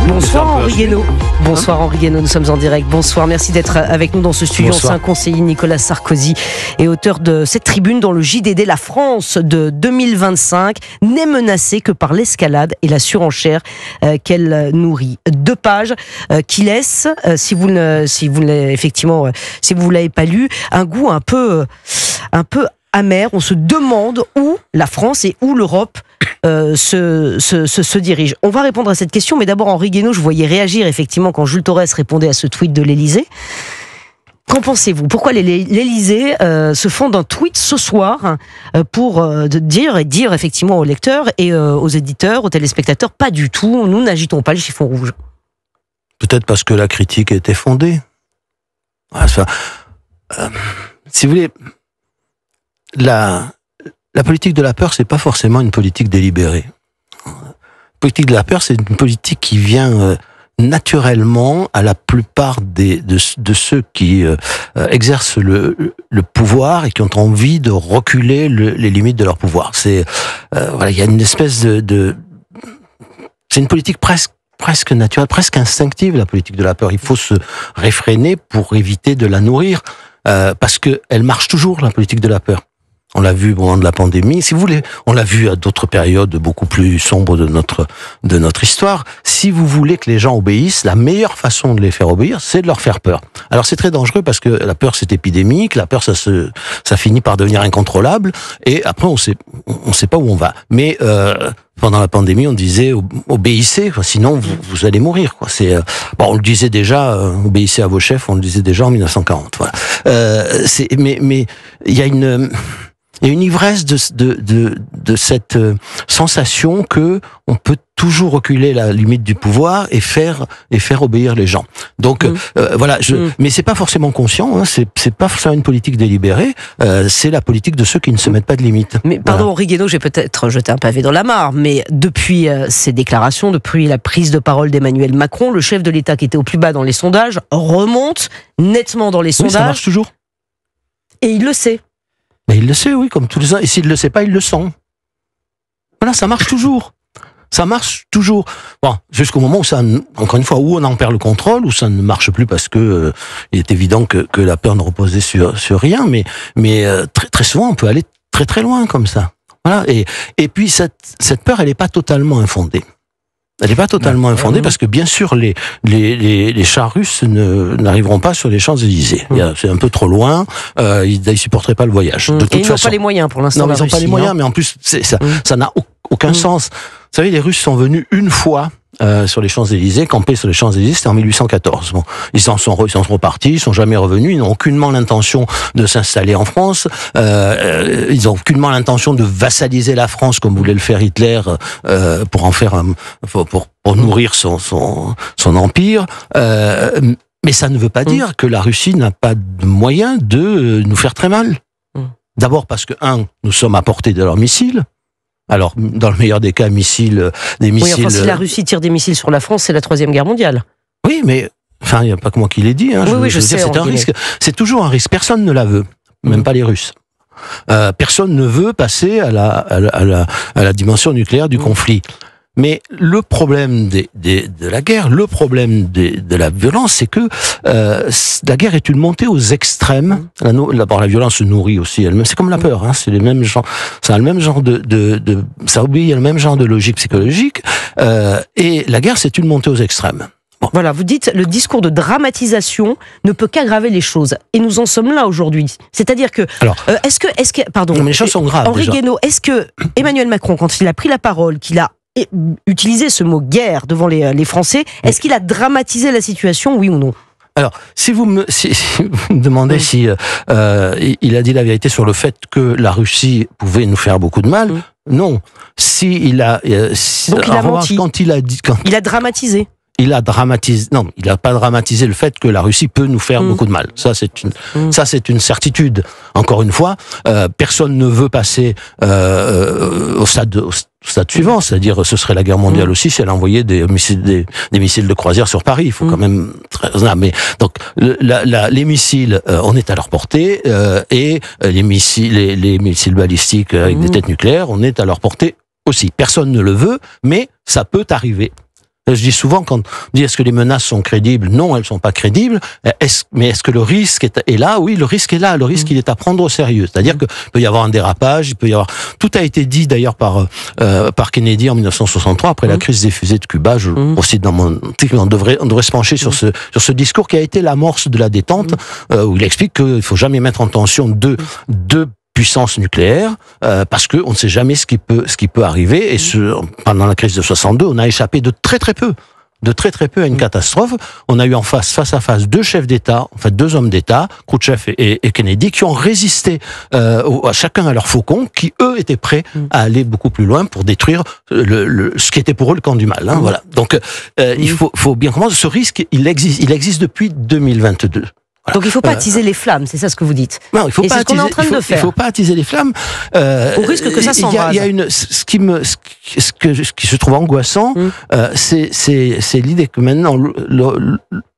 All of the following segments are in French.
Bonsoir Henri Guénaud. Bonsoir Henri Guénaud, nous sommes en direct. Bonsoir, merci d'être avec nous dans ce studio. Ancien conseiller Nicolas Sarkozy et auteur de cette tribune dans le JDD. La France de 2025 n'est menacée que par l'escalade et la surenchère qu'elle nourrit. 2 pages qui laissent, si vous l'avez pas lu, un goût un peu amer. On se demande où la France et où l'Europe se dirige. On va répondre à cette question, mais d'abord Henri Guénaud, je voyais réagir effectivement quand Jules Torres répondait à ce tweet de l'Élysée. Qu'en pensez-vous ? Pourquoi l'Élysée se font d'un tweet ce soir pour dire effectivement aux lecteurs et aux éditeurs, aux téléspectateurs, pas du tout, nous n'agitons pas le chiffon rouge. Peut-être parce que la critique était fondée. Enfin, si vous voulez, la politique de la peur, c'est pas forcément une politique délibérée. La politique de la peur, c'est une politique qui vient naturellement à la plupart de ceux qui exercent le pouvoir et qui ont envie de reculer les limites de leur pouvoir. C'est voilà, il y a une espèce c'est une politique presque naturelle, presque instinctive, la politique de la peur. Il faut se réfréner pour éviter de la nourrir, parce que elle marche toujours, la politique de la peur. On l'a vu au moment de la pandémie. Si vous voulez, on l'a vu à d'autres périodes beaucoup plus sombres de notre histoire. Si vous voulez que les gens obéissent, la meilleure façon de les faire obéir, c'est de leur faire peur. Alors c'est très dangereux parce que la peur c'est épidémique, la peur ça finit par devenir incontrôlable et après on sait pas où on va. Mais pendant la pandémie, on disait obéissez, sinon vous allez mourir. On le disait déjà, obéissez à vos chefs, on le disait déjà en 1940. Voilà. Mais il y a une ivresse de cette sensation que on peut toujours reculer la limite du pouvoir et faire obéir les gens. Donc voilà, mais c'est pas forcément conscient, hein, c'est pas forcément une politique délibérée, c'est la politique de ceux qui ne se mettent pas de limite. Mais pardon, Henri Guénaud, j'ai peut-être jeté un pavé dans la mare, mais depuis ces déclarations, depuis la prise de parole d'Emmanuel Macron, le chef de l'État qui était au plus bas dans les sondages remonte nettement dans les sondages. Ça marche toujours. Et il le sait. Mais il le sait, oui, comme tous les uns. Et s'il ne le sait pas, il le sent. Voilà, ça marche toujours. Ça marche toujours. Bon, jusqu'au moment où encore une fois, où on en perd le contrôle, où ça ne marche plus parce que il est évident que la peur ne reposait sur rien. Mais très très souvent, on peut aller très très loin comme ça. Voilà. Et puis cette peur, elle n'est pas totalement infondée. Elle n'est pas totalement infondée parce que bien sûr les chars russes n'arriveront pas sur les Champs-Élysées. C'est un peu trop loin. Ils supporteraient pas le voyage. De toute et ils n'ont pas les moyens pour l'instant. Non, ils n'ont pas les moyens, mais en plus ça n'a aucun sens. Vous savez, les Russes sont venus une fois sur les Champs-Élysées, camper sur les Champs-Élysées, c'était en 1814. Bon, ils sont repartis, ils sont jamais revenus, ils n'ont aucunement l'intention de s'installer en France, ils n'ont aucunement l'intention de vassaliser la France comme voulait le faire Hitler pour en faire pour nourrir son empire. Mais ça ne veut pas dire que la Russie n'a pas de moyens de nous faire très mal. D'abord parce que nous sommes à portée de leurs missiles. Alors, dans le meilleur des cas, des missiles... Oui, enfin, si la Russie tire des missiles sur la France, c'est la 3e guerre mondiale. Oui, mais enfin, il n'y a pas que moi qui l'ai dit. Hein, je sais. C'est un risque. C'est toujours un risque. Personne ne la veut, même pas les Russes. Personne ne veut passer à la dimension nucléaire du conflit. Mais le problème de la guerre, le problème de la violence, c'est que la guerre est une montée aux extrêmes. D'abord, la violence se nourrit aussi elle-même. C'est comme la peur, hein, c'est les mêmes genres. Ça a le même genre ça obéit à le même genre de logique psychologique. Et la guerre, c'est une montée aux extrêmes. Bon. Voilà, vous dites le discours de dramatisation ne peut qu'aggraver les choses. Et nous en sommes là aujourd'hui. C'est-à-dire que... Alors, est-ce que pardon. Non, mais les choses sont graves. Henri Guénaud, est-ce que Emmanuel Macron, quand il a pris la parole, qu'il a utilisé ce mot guerre devant les Français, est-ce qu'il a dramatisé la situation, oui ou non ? Alors, si vous me demandez si il a dit la vérité sur le fait que la Russie pouvait nous faire beaucoup de mal, non. Donc il a menti. Il a dramatisé. Il a dramatisé. Non, il n'a pas dramatisé le fait que la Russie peut nous faire beaucoup de mal. Ça, c'est une certitude. Encore une fois, personne ne veut passer au stade suivant, c'est-à-dire ce serait la guerre mondiale aussi si elle envoyait des missiles de croisière sur Paris. Il faut quand même très raisonnable. Mais donc les missiles, on est à leur portée, et les missiles balistiques avec des têtes nucléaires, on est à leur portée aussi. Personne ne le veut, mais ça peut arriver. Je dis souvent, quand on dit est-ce que les menaces sont crédibles? Non, elles sont pas crédibles. Mais est-ce que le risque est là? Oui, le risque est là. Le risque, il est à prendre au sérieux. C'est-à-dire que peut y avoir un dérapage, il peut y avoir... Tout a été dit d'ailleurs par Kennedy en 1963, après la crise des fusées de Cuba. Je aussi dans mon article, on devrait se pencher sur ce discours qui a été l'amorce de la détente, où il explique qu'il faut jamais mettre en tension deux puissance nucléaire, parce que on ne sait jamais ce qui peut arriver. Et pendant la crise de 62, on a échappé de très peu à une catastrophe. On a eu face à face deux chefs d'État, en fait deux hommes d'État, Khrouchtchev et Kennedy, qui ont résisté à chacun à leur faucon, qui eux étaient prêts à aller beaucoup plus loin pour détruire ce qui était pour eux le camp du mal. Hein, voilà. Donc il faut bien comprendre, ce risque, il existe depuis 2022. Voilà. Donc il ne faut pas attiser les flammes, c'est ça ce que vous dites. Non, il faut pas attiser. Il faut pas attiser les flammes. Au risque que ça s'embrase. Il y a ce qui se trouve angoissant, c'est l'idée que maintenant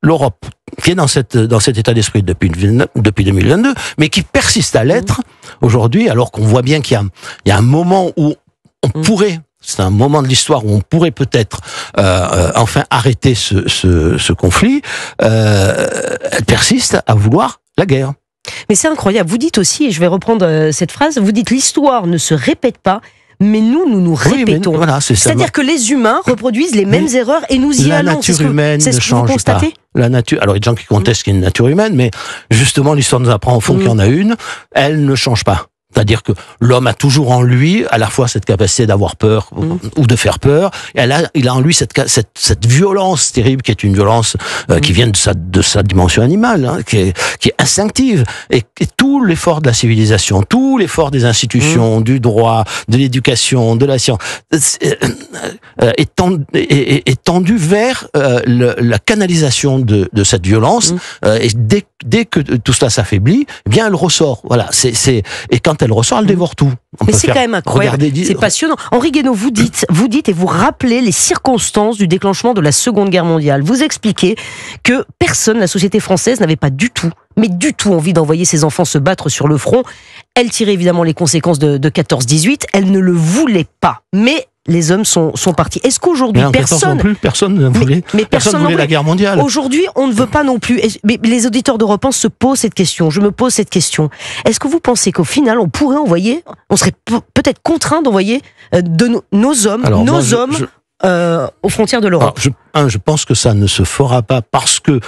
l'Europe, qui est dans cet état d'esprit depuis 2022, mais qui persiste à l'être aujourd'hui, alors qu'on voit bien qu'il y a un moment où on pourrait. C'est un moment de l'histoire où on pourrait peut-être enfin arrêter ce conflit. Elle persiste à vouloir la guerre. Mais c'est incroyable. Vous dites aussi, et je vais reprendre cette phrase, vous dites l'histoire ne se répète pas, mais nous répétons. Mais voilà, c'est-à-dire que les humains reproduisent les mêmes erreurs et nous y allons. La nature humaine ne change pas. La nature. Alors il y a des gens qui contestent qu'il y a une nature humaine, mais justement l'histoire nous apprend au fond qu'il y en a une. Elle ne change pas. C'est-à-dire que l'homme a toujours en lui à la fois cette capacité d'avoir peur ou de faire peur. Et il a en lui cette violence terrible qui est une violence qui vient de sa dimension animale, hein, qui est instinctive. Et tout l'effort de la civilisation, tout l'effort des institutions, du droit, de l'éducation, de la science, est tendu vers la canalisation de cette violence. Et dès que tout cela s'affaiblit, eh bien elle ressort. Voilà. Et quand elle ressort, elle dévore tout. Mais c'est quand même incroyable, c'est passionnant. Henri Guénaud, vous dites et vous rappelez les circonstances du déclenchement de la Seconde Guerre mondiale. Vous expliquez que personne, la société française, n'avait pas du tout envie d'envoyer ses enfants se battre sur le front. Elle tirait évidemment les conséquences de 14-18, elle ne le voulait pas. Mais les hommes sont partis. Est-ce qu'aujourd'hui personne ne voulait la guerre mondiale? Aujourd'hui, on ne veut pas non plus. Mais les auditeurs d'Europe 1 se posent cette question. Je me pose cette question. Est-ce que vous pensez qu'au final, on serait peut-être contraint d'envoyer nos hommes, aux frontières de l'Europe? Je pense que ça ne se fera pas parce que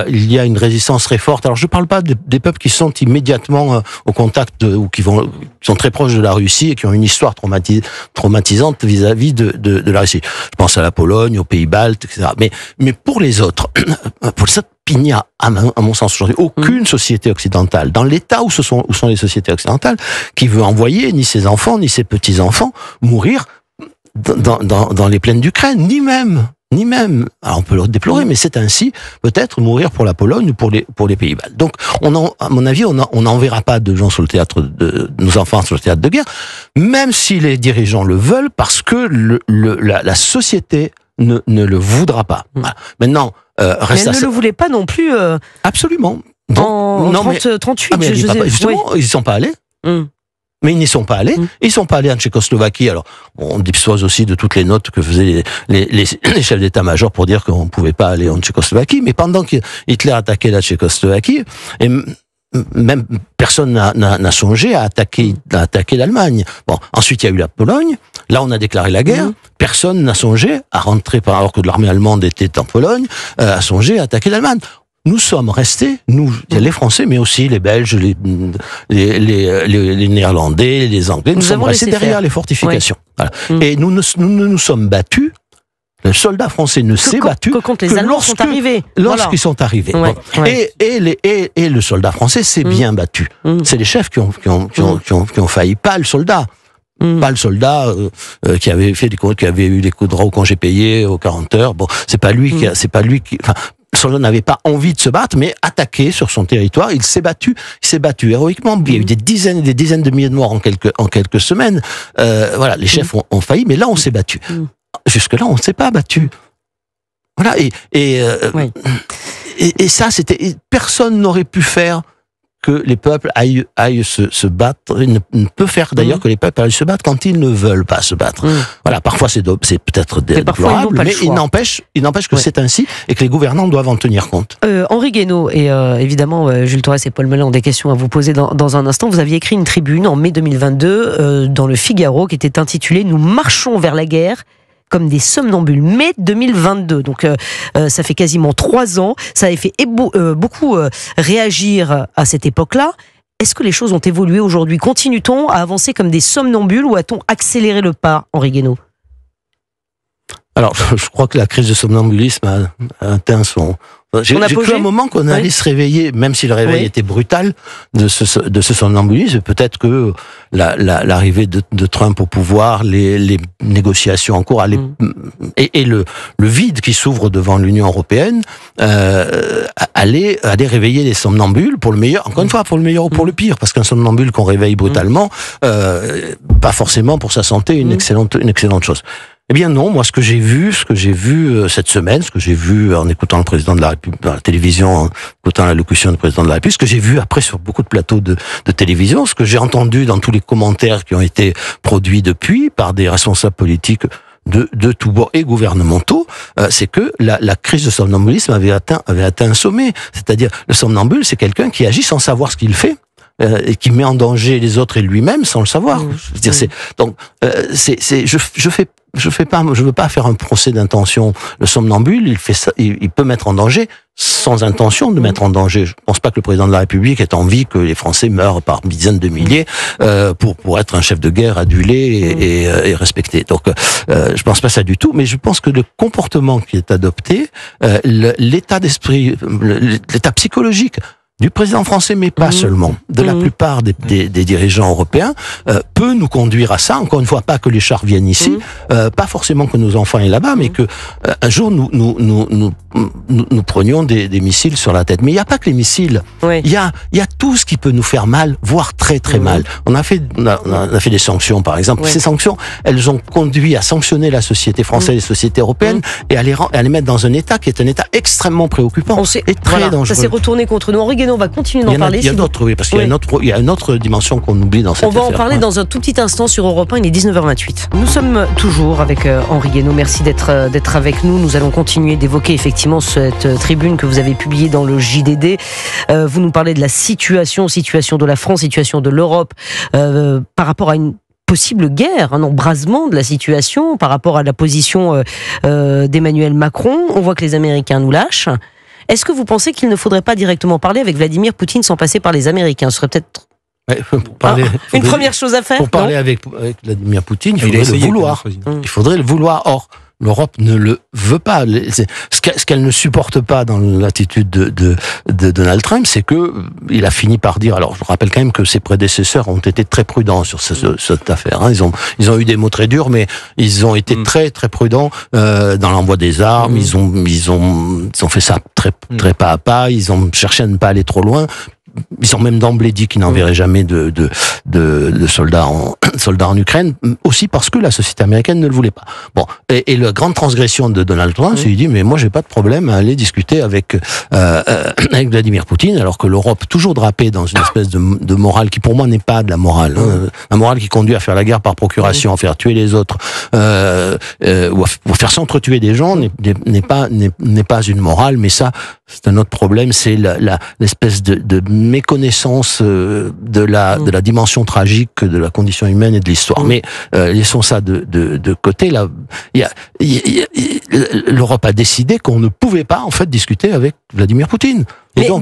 il y a une résistance très forte. Alors je ne parle pas des peuples qui sont immédiatement au contact ou qui sont très proches de la Russie et qui ont une histoire traumatisante vis-à-vis de la Russie. Je pense à la Pologne, aux Pays-Baltes, etc. Mais pour les autres, il n'y a, à mon sens aujourd'hui, aucune société occidentale, dans l'état où sont les sociétés occidentales, qui veut envoyer ni ses enfants, ni ses petits-enfants mourir dans les plaines d'Ukraine, ni même, alors on peut le déplorer, mais c'est ainsi, peut-être mourir pour la Pologne ou pour les Pays-Bas. Donc, à mon avis, on n'enverra pas de gens sur le théâtre de nos enfants sur le théâtre de guerre, même si les dirigeants le veulent, parce que la société ne le voudra pas. Voilà. Maintenant, reste. Mais elle ne le voulait pas non plus. Absolument. En 38. Justement, ils ne sont pas allés. Mais ils n'y sont pas allés. Ils sont pas allés en Tchécoslovaquie. Alors, on dispose aussi de toutes les notes que faisaient les chefs d'état-major pour dire qu'on ne pouvait pas aller en Tchécoslovaquie. Mais pendant que Hitler attaquait la Tchécoslovaquie, et même personne n'a songé à attaquer l'Allemagne. Bon, ensuite il y a eu la Pologne. Là, on a déclaré la guerre. Personne n'a songé à rentrer, alors que l'armée allemande était en Pologne, à songer à attaquer l'Allemagne. Nous sommes restés, les Français, mais aussi les Belges, les Néerlandais, les Anglais, nous sommes restés derrière les fortifications. Voilà. Et nous nous sommes battus. Le soldat français ne s'est battu que lorsqu'ils sont arrivés. Et le soldat français s'est bien battu. C'est les chefs qui ont failli, pas le soldat. Pas le soldat qui avait eu des coups de droit au congé payé aux 40 heures. Bon, c'est pas lui qui. Le soldat n'avait pas envie de se battre, mais attaqué sur son territoire, il s'est battu héroïquement. Il y a eu des dizaines et des dizaines de milliers de morts en quelques semaines. Voilà, les chefs ont failli, mais là on s'est battu. Jusque-là, on ne s'est pas battu. Voilà, et ça, personne n'aurait pu faire que les peuples aillent se battre. Il ne peut faire d'ailleurs que les peuples aillent se battre quand ils ne veulent pas se battre. Voilà, parfois c'est peut-être déplorable, mais il n'empêche que c'est ainsi et que les gouvernants doivent en tenir compte. Henri Guénaud et évidemment Jules Torres et Paul Melun ont des questions à vous poser dans un instant. Vous aviez écrit une tribune en mai 2022 dans le Figaro qui était intitulée « Nous marchons vers la guerre ». Comme des somnambules, mai 2022. Donc ça fait quasiment 3 ans. Ça avait fait beaucoup réagir à cette époque-là. Est-ce que les choses ont évolué aujourd'hui? Continue-t-on à avancer comme des somnambules ou a-t-on accéléré le pas, Henri Guénaud? Alors, je crois que la crise de somnambulisme a atteint son... J'ai cru un moment qu'on allait se réveiller, même si le réveil était brutal, de ce somnambulisme. Peut-être que l'arrivée de Trump au pouvoir, les négociations en cours, et le vide qui s'ouvre devant l'Union européenne, allaient réveiller les somnambules, pour le meilleur, encore une fois, pour le meilleur ou pour le pire, parce qu'un somnambule qu'on réveille brutalement, pas forcément pour sa santé, une excellente chose. Eh bien non, moi ce que j'ai vu cette semaine, ce que j'ai vu en écoutant le président de la République dans la télévision, en écoutant l'allocution du président de la République, ce que j'ai vu après sur beaucoup de plateaux de télévision, ce que j'ai entendu dans tous les commentaires qui ont été produits depuis par des responsables politiques de tous bords et gouvernementaux, c'est que la crise de somnambulisme avait atteint un sommet. C'est-à-dire, le somnambule, c'est quelqu'un qui agit sans savoir ce qu'il fait. Et qui met en danger les autres et lui-même sans le savoir. Je veux pas faire un procès d'intention. Le somnambule, il fait ça, il peut mettre en danger sans intention de mettre en danger. Je pense pas que le président de la République ait envie que les Français meurent par dizaines de milliers pour être un chef de guerre adulé et respecté. Donc, je pense pas ça du tout. Mais je pense que le comportement qui est adopté, l'état d'esprit, l'état psychologique du président français, mais pas seulement, de la plupart des dirigeants européens, peut nous conduire à ça. Encore une fois, pas que les chars viennent ici, pas forcément que nos enfants aient là-bas, mais que un jour nous prenions des missiles sur la tête. Mais il n'y a pas que les missiles. Il y a tout ce qui peut nous faire mal, voire très très mal. On a fait des sanctions, par exemple. Ces sanctions, elles ont conduit à sanctionner la société française, les sociétés européennes, et à les mettre dans un état qui est un état extrêmement préoccupant et très dangereux. Ça s'est retourné contre nous. Henri Guénaud, on va continuer d'en parler. Il y a d'autres, oui, parce qu'il y a une autre dimension qu'on oublie dans cette affaire. On va en parler dans un tout petit instant sur Europe 1, il est 19h28. Nous sommes toujours avec Henri Guénaud, merci d'être avec nous. Nous allons continuer d'évoquer effectivement cette tribune que vous avez publiée dans le JDD. Vous nous parlez de la situation de la France, situation de l'Europe, par rapport à une possible guerre, un embrasement de la situation, par rapport à la position d'Emmanuel Macron. On voit que les Américains nous lâchent. Est-ce que vous pensez qu'il ne faudrait pas directement parler avec Vladimir Poutine sans passer par les Américains? Ce serait peut-être une première chose à faire. Pour parler avec Vladimir Poutine, il faudrait le vouloir. Il faudrait le vouloir. Or, l'Europe ne le veut pas. Ce qu'elle ne supporte pas dans l'attitude de Donald Trump, c'est que il a fini par dire. Alors, je rappelle quand même que ses prédécesseurs ont été très prudents sur cette affaire. Ils ont eu des mots très durs, mais ils ont été très très prudents dans l'envoi des armes. Ils ont fait ça très pas à pas. Ils ont cherché à ne pas aller trop loin. Ils ont même d'emblée dit qu'ils n'enverraient jamais de soldats en Ukraine, aussi parce que la société américaine ne le voulait pas. Bon, et la grande transgression de Donald Trump, c'est lui dit mais moi j'ai pas de problème à aller discuter avec Vladimir Poutine, alors que l'Europe toujours drapée dans une espèce de morale qui pour moi n'est pas de la morale, la morale qui conduit à faire la guerre par procuration, à faire tuer les autres, ou à faire s'entretuer des gens n'est pas une morale, mais ça c'est un autre problème, c'est l'espèce de méconnaissance de la dimension tragique de la condition humaine et de l'histoire. Mais laissons ça de côté. Là, l'Europe a décidé qu'on ne pouvait pas en fait discuter avec Vladimir Poutine. Mais au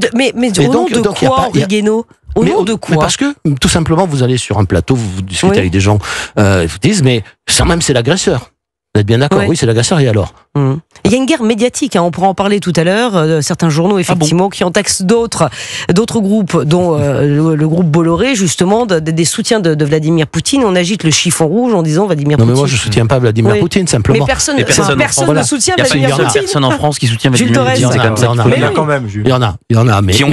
nom de quoi, Henri Guénaud ? Au nom de quoi ? Mais parce que tout simplement, vous allez sur un plateau, vous discutez avec des gens, ils vous disent mais ça même c'est l'agresseur. Vous êtes bien d'accord? Oui, c'est l'agresseur, et alors? Il y a une guerre médiatique, on pourra en parler tout à l'heure, certains journaux effectivement qui en taxent d'autres groupes, dont le groupe Bolloré, justement, des soutiens de Vladimir Poutine. On agite le chiffon rouge en disant Vladimir Poutine. Non mais moi je soutiens pas Vladimir Poutine, simplement. Mais personne ne soutient Vladimir Poutine. Il y a personne en France qui soutient Vladimir Poutine, c'est comme ça. Il y en a quand même, Jules. Il y en a, mais... Qui ont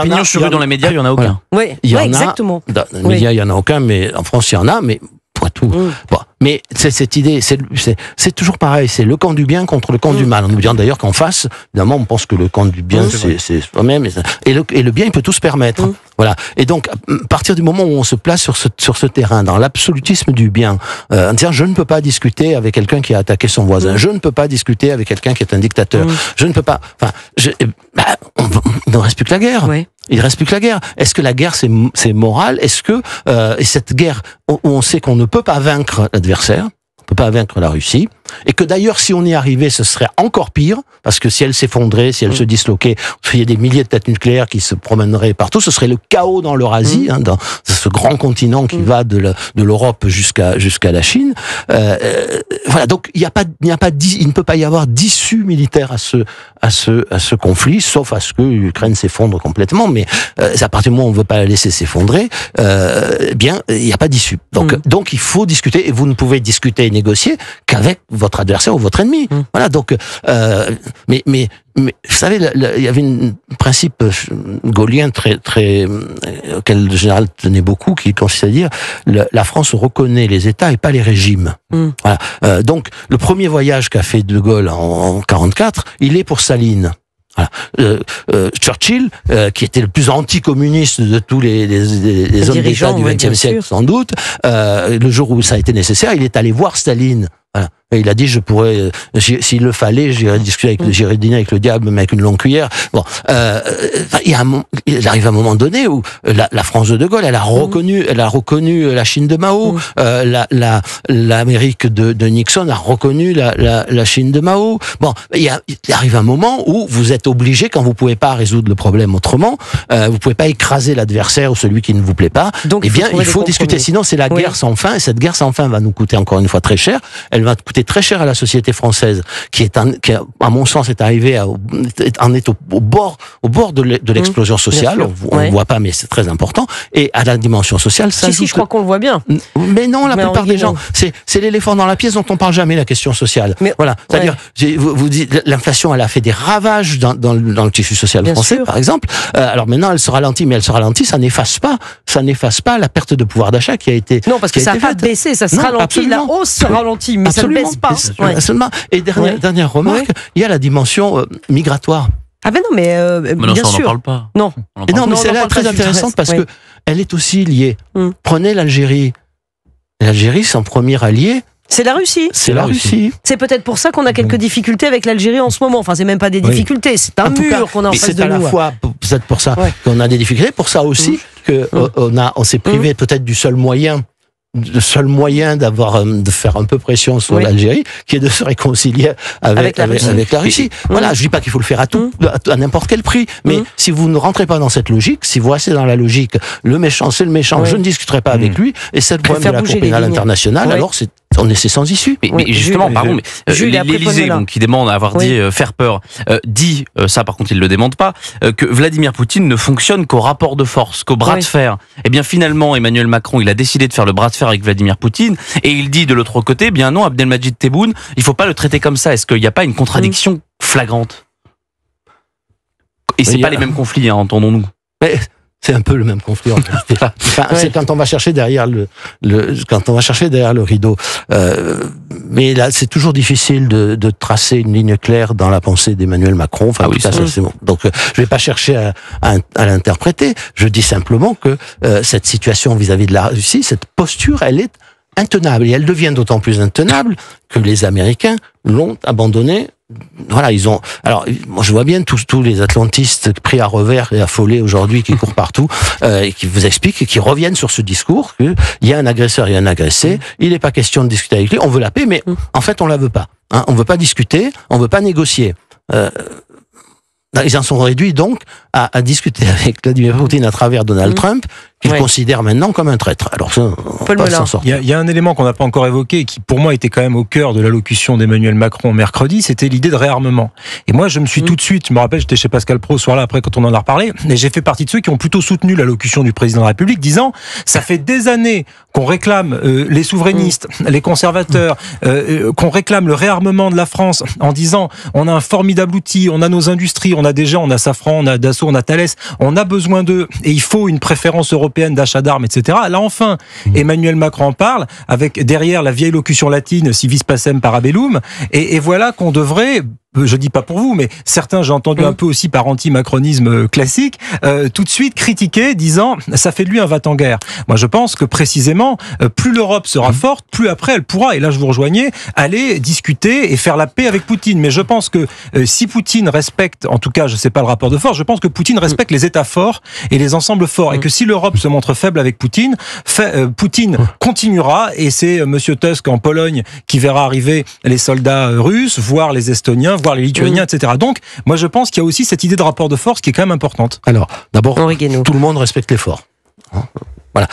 pignon sur rue dans les médias, il y en a aucun. Oui, exactement. Dans les médias, il y en a aucun, mais en France, il y en a, mais tout. Bon, mais cette idée, c'est toujours pareil, c'est le camp du bien contre le camp du mal. On nous dit d'ailleurs qu'en face, évidemment, on pense que le camp du bien, c'est soi-même, et le bien, il peut tout se permettre. Voilà. Et donc, à partir du moment où on se place sur ce terrain, dans l'absolutisme du bien, en disant je ne peux pas discuter avec quelqu'un qui a attaqué son voisin, je ne peux pas discuter avec quelqu'un qui est un dictateur, je ne peux pas. Enfin, il ne reste plus que la guerre. Oui. Il ne reste plus que la guerre. Est-ce que la guerre c'est moral? Est-ce que et cette guerre où on sait qu'on ne peut pas vaincre l'adversaire, on ne peut pas vaincre la Russie, et que d'ailleurs si on y arrivait, ce serait encore pire, parce que si elle s'effondrait, si elle se disloquait, il y a des milliers de têtes nucléaires qui se promèneraient partout, ce serait le chaos dans l'Eurasie, dans ce grand continent qui va de l'Europe jusqu'à la Chine. Voilà, donc il ne peut pas y avoir d'issue militaire à ce conflit, sauf à ce que l'Ukraine s'effondre complètement. Mais à partir du moment où on ne veut pas la laisser s'effondrer, bien il n'y a pas d'issue. Donc il faut discuter, et vous ne pouvez discuter et négocier qu'avec votre adversaire ou votre ennemi. Voilà, donc mais vous savez, il y avait un principe gaullien très auquel le général tenait beaucoup, qui consiste à dire la France reconnaît les États et pas les régimes. Voilà. Donc le premier voyage qu'a fait De Gaulle en 44, il est pour Staline. Voilà. Churchill, qui était le plus anticommuniste de tous les hommes d'État du XXe siècle, sans doute, le jour où ça a été nécessaire, il est allé voir Staline. Voilà. Et il a dit, je pourrais, s'il le fallait, j'irais discuter j'irais dîner avec le diable, mais avec une longue cuillère. Bon, il arrive un moment donné où la France de Gaulle, elle a reconnu la Chine de Mao, l'Amérique de Nixon a reconnu la Chine de Mao. Bon, il arrive un moment où vous êtes obligé, quand vous pouvez pas résoudre le problème autrement, vous pouvez pas écraser l'adversaire ou celui qui ne vous plaît pas. Donc, il faut discuter. Sinon, c'est la guerre sans fin, et cette guerre sans fin va nous coûter encore une fois très cher. Elle va coûter très cher à la société française, qui à mon sens est arrivée au bord de l'explosion sociale. On ne voit pas, mais c'est très important. Et à la dimension sociale, ça. Si, je crois qu'on le voit bien. Mais non, la plupart des gens, c'est l'éléphant dans la pièce dont on parle jamais, la question sociale. Mais, voilà. C'est-à-dire, vous dites, l'inflation, elle a fait des ravages dans le tissu social français, par exemple. Alors maintenant, elle se ralentit, mais ça n'efface pas la perte de pouvoir d'achat qui a été. Non, parce que ça n'a pas baissé, ça se ralentit. La hausse se ralentit, mais ça ne baisse pas. Et dernière remarque, il y a la dimension migratoire. Ah ben non, mais bien ça, sûr. On n'en parle pas. Non. Mais c'est très intéressante parce que elle est aussi liée. Prenez l'Algérie. L'Algérie, son premier allié, c'est la Russie. C'est la Russie. C'est peut-être pour ça qu'on a quelques difficultés avec l'Algérie en ce moment. Enfin, c'est même pas des difficultés, c'est un mur qu'on a en face de nous. C'est à la fois peut-être pour ça qu'on a des difficultés, pour ça aussi que on s'est privé peut-être du seul moyen de faire un peu pression sur l'Algérie, qui est de se réconcilier avec la Russie. Voilà, je dis pas qu'il faut le faire à n'importe quel prix, mais si vous ne rentrez pas dans cette logique, si vous restez dans la logique, le méchant c'est le méchant, je ne discuterai pas avec lui, et c'est le problème de la Cour pénale internationale, alors c'est sans issue. Mais justement, pardon, mais l'Élysée, qui demande à avoir dit faire peur, dit, ça par contre il le démente pas, que Vladimir Poutine ne fonctionne qu'au rapport de force, qu'au bras de fer. Eh bien finalement, Emmanuel Macron, il a décidé de faire le bras de fer avec Vladimir Poutine, et il dit de l'autre côté, bien non, Abdelmadjid Tebboune, il faut pas le traiter comme ça. Est-ce qu'il n'y a pas une contradiction flagrante? Et c'est pas les mêmes conflits, entendons-nous. C'est un peu le même conflit en réalité. C'est quand on va chercher derrière le rideau. Mais là, c'est toujours difficile de tracer une ligne claire dans la pensée d'Emmanuel Macron. Enfin, ça, c'est bon. Donc, je vais pas chercher à l'interpréter. Je dis simplement que cette situation vis-à-vis de la Russie, cette posture, elle est intenable. Et elle devient d'autant plus intenable que les Américains l'ont abandonnée. Voilà, alors, moi, je vois bien tous les atlantistes pris à revers et affolés aujourd'hui qui courent partout, et qui vous expliquent et qui reviennent sur ce discours qu'il y a un agresseur et un agressé. Il n'est pas question de discuter avec lui. On veut la paix, mais en fait, on la veut pas. On veut pas discuter, on veut pas négocier. Ils en sont réduits donc à discuter avec Vladimir Poutine à travers Donald Trump, qu'il considère maintenant comme un traître. Alors ça, on peut pas s'en sortir. Il y a un élément qu'on n'a pas encore évoqué et qui pour moi était quand même au cœur de l'allocution d'Emmanuel Macron mercredi, c'était l'idée de réarmement. Et moi je me suis tout de suite, je me rappelle, j'étais chez Pascal Praud ce soir-là après quand on en a reparlé, et j'ai fait partie de ceux qui ont plutôt soutenu l'allocution du président de la République, disant ça fait des années qu'on réclame les souverainistes, les conservateurs, qu'on réclame le réarmement de la France en disant on a un formidable outil, on a nos industries, on a Safran, on a Dassault, on a Thales, on a besoin d'eux et il faut une préférence européenne européenne d'achat d'armes, etc. Là, enfin, Emmanuel Macron en parle, avec derrière la vieille locution latine, si vis pacem parabellum, et voilà qu'on devrait... Je dis pas pour vous, mais certains, j'ai entendu un peu aussi par anti-macronisme classique, tout de suite critiquer, disant ça fait de lui un va-t-en-guerre. Moi, je pense que précisément, plus l'Europe sera forte, plus après elle pourra, et là je vous rejoignais, aller discuter et faire la paix avec Poutine. Mais je pense que si Poutine respecte, en tout cas, je sais pas le rapport de force, je pense que Poutine respecte les États forts et les ensembles forts, et que si l'Europe se montre faible avec Poutine, Poutine continuera, et c'est Monsieur Tusk en Pologne qui verra arriver les soldats russes, voire les Estoniens, voire les Lituaniens, etc. Donc, moi, je pense qu'il y a aussi cette idée de rapport de force qui est quand même importante. Alors, d'abord, tout le monde respecte l'effort. Voilà.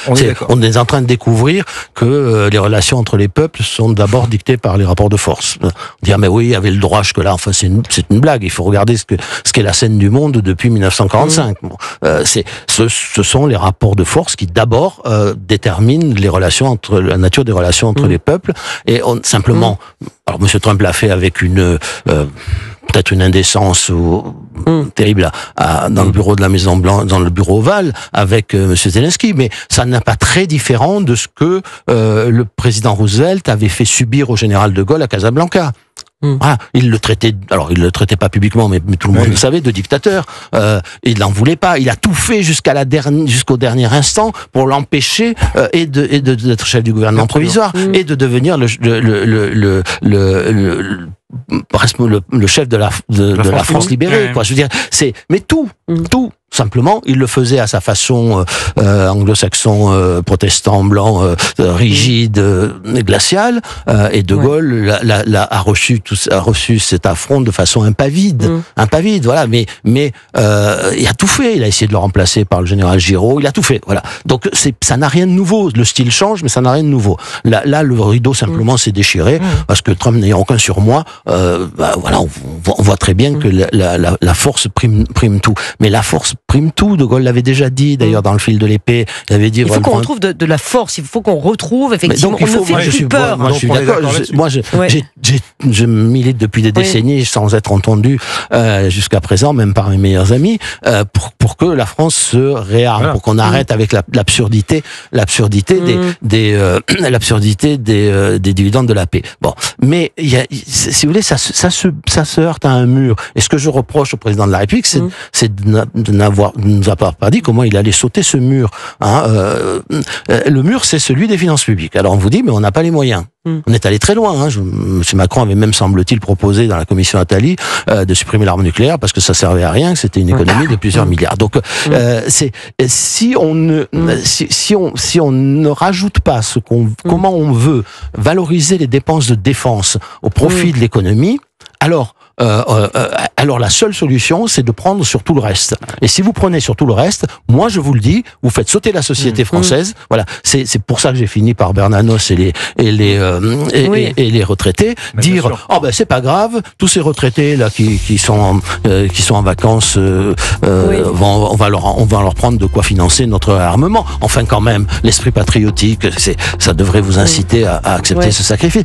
On est en train de découvrir que les relations entre les peuples sont d'abord dictées par les rapports de force. Dire mais oui, il y avait le droit jusque-là. Enfin, c'est une blague. Il faut regarder ce qu'est la scène du monde depuis 1945. Bon, ce sont les rapports de force qui d'abord déterminent les relations la nature des relations entre les peuples. Et simplement, alors Monsieur Trump l'a fait avec peut-être une indécence terrible dans le bureau de la Maison Blanche, dans le bureau ovale, avec Monsieur Zelensky, mais ça n'est pas très différent de ce que le président Roosevelt avait fait subir au général de Gaulle à Casablanca. Voilà, il le traitait pas publiquement, mais tout le monde le savait, de dictateur. Il n'en voulait pas. Il a tout fait jusqu'au dernier instant pour l'empêcher d'être chef du gouvernement provisoire et de devenir le chef de la France libérée, quoi. Je veux dire, mais tout. Simplement, il le faisait à sa façon anglo-saxon, protestant, blanc, rigide, glacial, et De Gaulle a reçu cet affront de façon impavide, voilà. Mais il a tout fait. Il a essayé de le remplacer par le général Giraud. Il a tout fait, voilà. Donc ça n'a rien de nouveau. Le style change, mais ça n'a rien de nouveau. Là, le rideau simplement s'est déchiré parce que Trump n'ayant aucun surmoi, voilà, on voit très bien que la force prime tout. Mais la force prime tout. De Gaulle l'avait déjà dit, d'ailleurs, dans Le fil de l'épée. Il avait dit... Il faut qu'on retrouve de la force. Il faut qu'on retrouve, effectivement. Donc, on ne fait plus peur. Moi, je suis d'accord. Moi, je milite depuis des décennies, sans être entendu jusqu'à présent, même par mes meilleurs amis, pour que la France se réarme, pour qu'on arrête avec l'absurdité des dividendes de la paix. Bon. Mais, si vous voulez, ça se heurte à un mur. Et ce que je reproche au président de la République, c'est de nous avoir pas dit comment il allait sauter ce mur. Le mur, c'est celui des finances publiques. Alors on vous dit, mais on n'a pas les moyens. On est allé très loin. M. Macron avait même, semble-t-il, proposé dans la commission Attali de supprimer l'arme nucléaire parce que ça servait à rien, que c'était une économie de plusieurs milliards. Donc, si on ne rajoute pas comment on veut valoriser les dépenses de défense au profit de l'économie, alors la seule solution, c'est de prendre sur tout le reste. Et si vous prenez sur tout le reste, moi je vous le dis, vous faites sauter la société française. Voilà, c'est pour ça que j'ai fini par Bernanos et les retraités dire c'est pas grave, tous ces retraités là qui sont en vacances, on va leur prendre de quoi financer notre armement. Enfin quand même, l'esprit patriotique, ça devrait vous inciter à accepter ce sacrifice.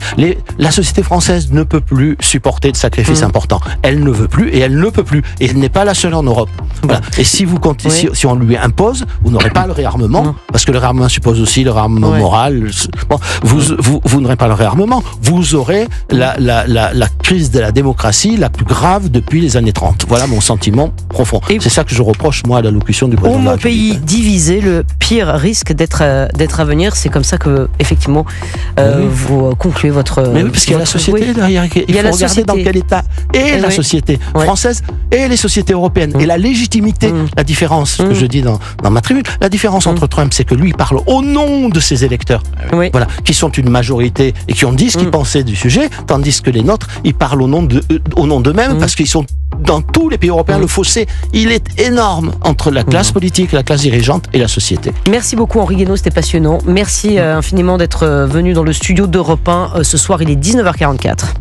La société française ne peut plus supporter de sacrifices importants. Elle ne veut plus et elle ne peut plus. Et elle n'est pas la seule en Europe. Voilà. Et si si on lui impose, vous n'aurez pas le réarmement, parce que le réarmement suppose aussi le réarmement moral. Bon, vous n'aurez pas le réarmement. Vous aurez la crise de la démocratie la plus grave depuis les années 30. Voilà mon sentiment profond. C'est ça que je reproche, moi, à l'allocution du président de la République. Au pays divisé, le pire risque d'être à venir. C'est comme ça que, effectivement, vous concluez votre... Mais oui, parce qu'il y a la société derrière. Il faut regarder dans quel état est la société française et les sociétés européennes. Et la légitimité, la différence, ce que je dis dans ma tribune, la différence entre Trump, c'est que lui, il parle au nom de ses électeurs, voilà, qui sont une majorité et qui ont dit ce qu'ils pensaient du sujet, tandis que les nôtres, ils parlent au nom d'eux-mêmes, parce qu'ils sont dans tous les pays européens. Le fossé, il est énorme entre la classe politique, la classe dirigeante et la société. Merci beaucoup Henri Guénaud, c'était passionnant. Merci infiniment d'être venu dans le studio d'Europe 1 ce soir, il est 19h44.